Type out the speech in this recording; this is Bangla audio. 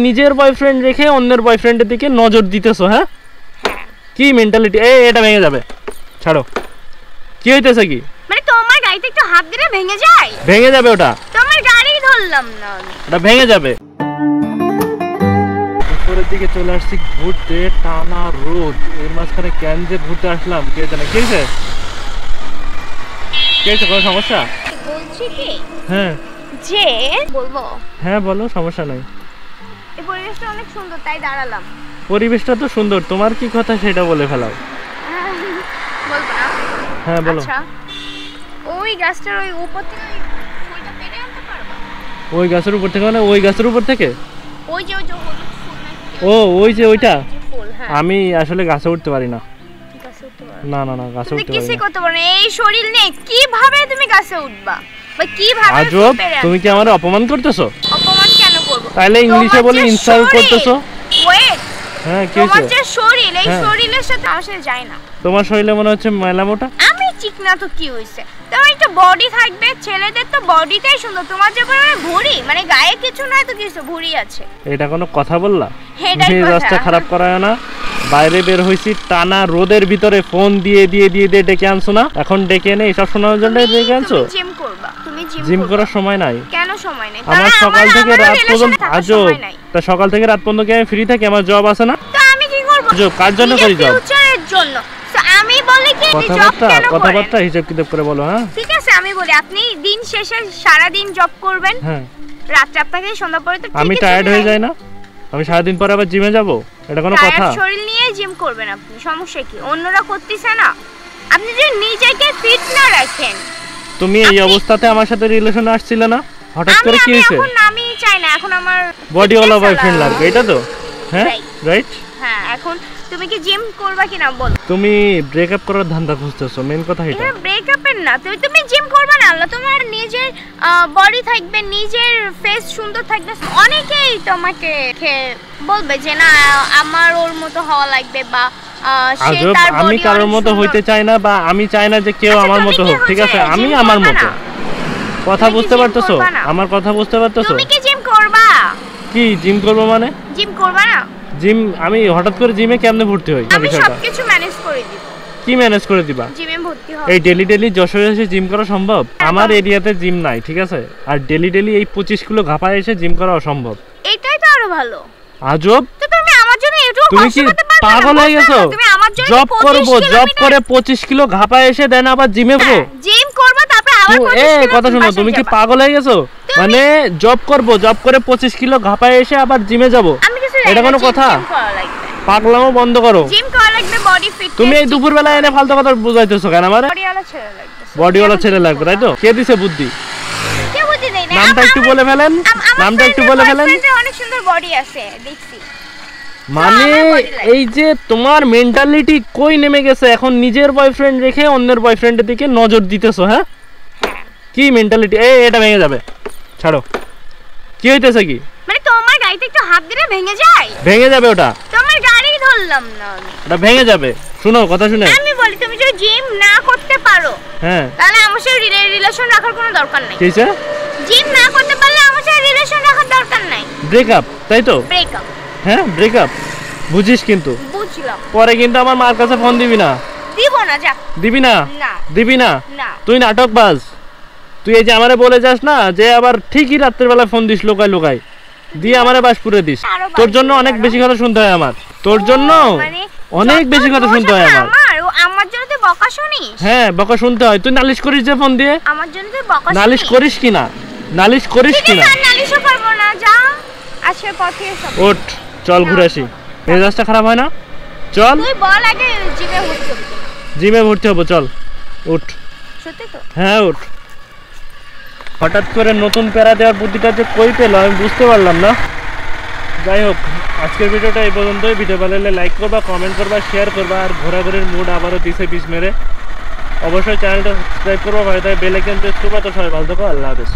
নিজের বয়ফ্রেন্ড রেখে অন্যের বয়ফ্রেন্ডের দিকে নজর দিতেছো। হ্যাঁ, কি মেন্টালিটি? এটা ভেঙে যাবে, ছাড়ো। কি হইতেছে কি? মানে তোমার গাড়িতে একটু হাত দিলে ভেঙে যায়? ভেঙে যাবে ওটা। তোমার গাড়ি ধরলাম না, ওটা ভেঙে যাবে। উপরের দিকে চলে আসছি ঘুরতে, টানা রোদ, এর মাঝখানে কেন যে ঘুরতে আসলাম কে জানে। কি হয়েছে? কি হয়েছে? কোনো সমস্যা? বলছি কি, হ্যাঁ যে বলবো? হ্যাঁ বলো, সমস্যা নাই। এই পরিবেশটা অনেক সুন্দর, তাই দাঁড়ালাম। পরিবেশটা তো সুন্দর, তোমার কি কথা সেটা বলে ফেলাও। বলবো না? হ্যাঁ বলো। আচ্ছা, ওই গাছটার ওই উপর থেকে ওই ফুলটা পেরে আনতে পারবা? ওই গাছের উপর থেকে? মানে ওই গাছের উপর থেকে? ওই যে হলুদ ফুল নাকি? ও ওই যে ওইটা? ফুল, হ্যাঁ। আমি আসলে গাছে উঠতে পারি না। গাছে উঠতে পারো না না না, গাছে তুমি উঠতে পারি কিছুই না। করতে পারো না, এই শরীর নেই, কিভাবে তুমি গাছে উঠবা? বা কিভাবে? আজব, তুমি কি আমারে অপমান করতেছো? অপমান কেন করব? তাইলে ইংলিশে বলে ইনসাল্ট করতেছো। ওয়েট, হ্যাঁ কি তোমার হইছে? যে শরীর, এই হ্যাঁ। শরীরের সাথে আমার সাথে যায় না। তোমার শরীরে মনে হচ্ছে মেলা মোটা। আমি চিকনা তো কি হইছে? তোমার একটা বডি থাকবে, ছেলেদের তো বডিটাই সুন্দর, তোমার যে পরিমাণে ভুঁড়ি, মানে গায়ে কিছু নয় তো কিছু ভুঁড়ি আছে। এটা কোনো কথা বললা? এটাই কথা। মেজাজটা খারাপ করায় না। বাইরে বের হইছি টানা রোদের ভিতরে, ফোন দিয়ে দিয়ে দিয়ে দিয়ে ডেকে আনছো না? এখন ডেকে এনে এসব শোনার জন্য ডেকে আনছো? তুমি জিম করবা, তুমি জিম করার সময় নাই। কেন সময় নেই? আমার সকাল থেকে রাত পর্যন্ত। আজব, তা সকাল থেকে রাত পর্যন্ত কি আমি ফ্রি থাকি? আমার জব আছে না? তো আমি কি করব? আজব, কার জন্য করি জব? ফিউচারের জন্য। তো আমি বলি কি, জব কেন করেন? কথাবার্তা হিসাব কিতাব করে বলো। হ্যাঁ ঠিক আছে, আমি বলি আপনি দিন শেষে সারা দিন জব করবেন, হ্যাঁ, রাত আপনাকে সন্ধ্যা পরে তো আমি টায়ার্ড হয়ে যাই না? আমি সারাদিন পরে আবার জিমে যাব? এটা কোনো কথা? শরীর নিয়ে জিম করবেন আপনি, সমস্যা কি? অন্যরা করতেছে না, আপনি যদি নিজেকে ফিট না রাখেন। তুমি এই অবস্থাতে আমার সাথে রিলেশনে আসছিলে না, হঠাৎ করে কি হয়েছে? এখন আমি চাই না, এখন আমার বডিওয়ালা বয়ফ্রেন্ড লাগবে, এটা তো? হ্যাঁ রাইট। হ্যাঁ, এখন তুমি কি জিম করবা কিনা বলো? তুমি ব্রেকআপ করার ধান্দা খুঁজতেছো, মেন কথা এটা। এটা ব্রেকআপের না, তুমি জিম করবে না, আল্লাহ তোমার নিজের বডি থাকবে, নিজের ফেস সুন্দর থাকবে। অনেকেই তোমাকে বলবে যে না আমার ওর মতো হওয়া লাগবে, বা আজব, আমি কারোর মতো হইতে চাই না, বা আমি চাই না যে কেউ আমার মতো হোক। ঠিক আছে, আমি আমার মতো। কথা বুঝতে পারতেছো? আমার কথা বুঝতে পারতেছো? তুমি কি জিম করবা? কি জিম করবো মানে? জিম করবা না? জিম আমি হঠাৎ করে জিমে কেমনে ভর্তি হই? আমি সবকিছু ম্যানেজ করে দিব। কি ম্যানেজ করে দিবা? জিমে ভর্তি হও। এই ডেলি ডেলি যশোরে এসে জিম করা সম্ভব? আমার এরিয়াতে জিম নাই, ঠিক আছে? আর ডেলি ডেলি এই 25 কিলো ঘাপায় এসে জিম করা অসম্ভব। এটাই তো আরো ভালো। আজব, তো তুমি আমার জন্য একটু তুমি কি পাগল হয়ে গেছো? তুমি আমার জন্য জব করব, জব করে 25 কিলো ঘাপায় এসে দেন আবার জিমে যাবো? জিম করব তারপর আবার 25 কিলো। কথা শোনো, তুমি কি পাগল হয়ে গেছো? মানে জব করব, জব করে 25 কিলো ঘাপায় এসে আবার জিমে যাব? এটা কোনো কথা? পাগলামো বন্ধ করো। জিম করা লাগবে, বডি ফিট। তুমি এই দুপুরবেলা এনে ফালতু কথা বুঝাইতেছো কেন আমারে? বডিওয়ালা ছেলে লাগবে। বডিওয়ালা ছেলে লাগবে, তাই তো? কে দিছে বুদ্ধি? কে বুদ্ধি দেয় না? নামটা একটু বলে ফেলেন, নামটা একটু বলে ফেলেন। অনেক সুন্দর বডি আছে দেখছি। মানে এই যে তোমার মেন্টালিটি কই নেমে গেছে? এখন নিজের বয়ফ্রেন্ড রেখে অন্যের বয়ফ্রেন্ডের দিকে নজর দিতেছো। হ্যাঁ, কি মেন্টালিটি? এটা ভেঙে যাবে, ছাড়ো। কি হইতেছে কি? মানে তোমার গাড়িতে একটু হাত দিলে ভেঙে যায়? ভেঙে যাবে ওটা। তোমার গাড়ি ধরলাম না, ওটা ভেঙে যাবে। শুনো, কথা শুনে আমি বলি, তুমি যদি জিম না করতে পারো, হ্যাঁ, তাহলে আমার সাথে রিলেশন রাখার কোনো দরকার নাই। কি হইছে? জিম না করতে পারলে আমার সাথে রিলেশন রাখার দরকার নাই। ব্রেকআপ, তাই তো? ব্রেকআপ। হ্যাঁ ব্রেকআপ, বুঝিস কিন্তু। বুঝলাম। পরে কিন্তু আমার মার কাছে ফোন দিবি না। দিব না, যা। দিবি না? না। দিবি না? না। তুই নাটকবাজ। তুই এই যে আমারে বলে যাস না যে আবার ঠিকই রাত্রের বেলা ফোন দিস লোকাই লোকাই, দিয়ে আমারে বাসপুরে দিস। তোর জন্য অনেক বেশি কথা শুনতে হয় আমার। তোর জন্য অনেক বেশি কথা শুনতে হয় আমার। আমার জন্য তুই বকা শুনিস? হ্যাঁ, বকা শুনতে হয়। তুই নালিশ করিস যে ফোন দিয়ে? আমার জন্য তুই বকা শুনিস? নালিশ করিস কি না? নালিশ করিস কি না? নালিশও করব না, যা। আজকে পথে এসো। ওঠ, চল ঘুরে আসি। মেজাজটা খারাপ হয় না? চল। তুই বল আগে জিমে ভর্তি হবি কিনা? জিমে ভর্তি হবো, চল। উঠ। সত্যি তো? হ্যাঁ উঠ। হঠাৎ করে নতুন প্যারা দেওয়ার বুদ্ধিটা যে কই পেলো আমি বুঝতে পারলাম না। যাই হোক, আজকের ভিডিওটা এই পর্যন্তই। ভিডিও ভালো লাগলে লাইক করবা, কমেন্ট করবা, শেয়ার করবা। আর ঘোরাঘুরির মুড আবারও দিছে পিস মেরে। অবশ্যই চ্যানেলটা সাবস্ক্রাইব করবা, ভাই তাই বেল আইকন প্রেস করবা। তো সবাই ভালো থাকো, আল্লাহ হাফেজ।